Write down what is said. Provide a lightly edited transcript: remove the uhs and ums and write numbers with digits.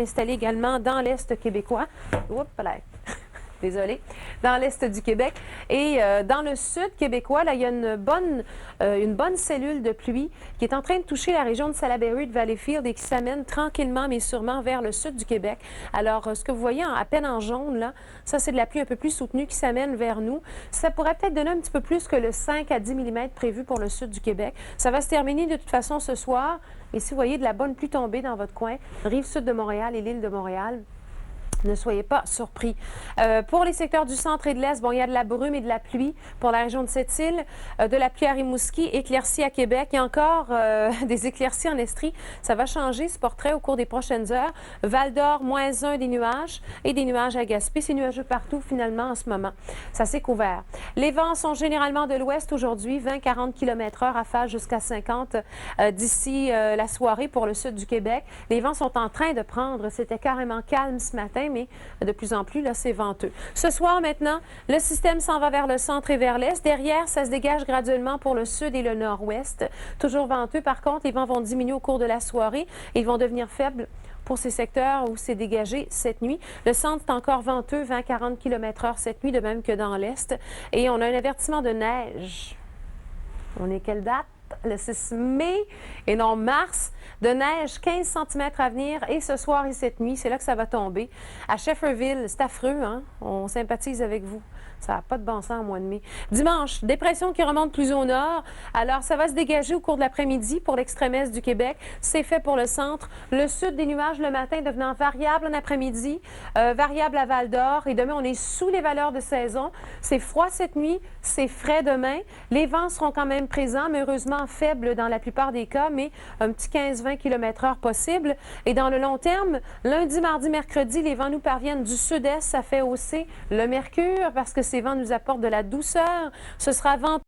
Installé également dans l'Est québécois. Oups, là. Désolée, dans l'Est du Québec. Et dans le Sud québécois, là, il y a une bonne cellule de pluie qui est en train de toucher la région de Salaberry, de Valleyfield et qui s'amène tranquillement mais sûrement vers le sud du Québec. Alors, ce que vous voyez à peine en jaune, là, ça, c'est de la pluie un peu plus soutenue qui s'amène vers nous. Ça pourrait peut-être donner un petit peu plus que le 5 à 10 mm prévu pour le sud du Québec. Ça va se terminer de toute façon ce soir. Et si vous voyez de la bonne pluie tomber dans votre coin, rive sud de Montréal et l'île de Montréal, ne soyez pas surpris. Pour les secteurs du centre et de l'Est, bon, il y a de la brume et de la pluie pour la région de Sept-Îles, de la pluie à Rimouski, éclaircies à Québec. Il y a encore des éclaircies en Estrie. Ça va changer ce portrait au cours des prochaines heures. Val-d'Or, -1 des nuages et des nuages à Gaspé. C'est nuageux partout finalement en ce moment. Ça s'est couvert. Les vents sont généralement de l'ouest aujourd'hui, 20-40 km/h, rafales jusqu'à 50 d'ici la soirée pour le sud du Québec. Les vents sont en train de prendre. C'était carrément calme ce matin, mais de plus en plus, là, c'est venteux. Ce soir, maintenant, le système s'en va vers le centre et vers l'est. Derrière, ça se dégage graduellement pour le sud et le nord-ouest. Toujours venteux. Par contre, les vents vont diminuer au cours de la soirée. Ils vont devenir faibles pour ces secteurs où c'est dégagé cette nuit. Le centre est encore venteux, 20-40 km/h cette nuit, de même que dans l'est. Et on a un avertissement de neige. On est quelle date? Le 6 mai et non mars, de neige, 15 cm à venir et ce soir et cette nuit, c'est là que ça va tomber. À Shefferville, c'est affreux, hein? On sympathise avec vous. Ça n'a pas de bon sens au mois de mai. Dimanche, dépression qui remonte plus au nord. Alors, ça va se dégager au cours de l'après-midi pour l'extrême est du Québec. C'est fait pour le centre. Le sud des nuages le matin devenant variable en après-midi, variable à Val-d'Or. Et demain, on est sous les valeurs de saison. C'est froid cette nuit, c'est frais demain. Les vents seront quand même présents, mais heureusement faibles dans la plupart des cas, mais un petit 15-20 km/h possible. Et dans le long terme, lundi, mardi, mercredi, les vents nous parviennent du sud-est. Ça fait hausser le mercure parce que ces vents nous apportent de la douceur. Ce sera vent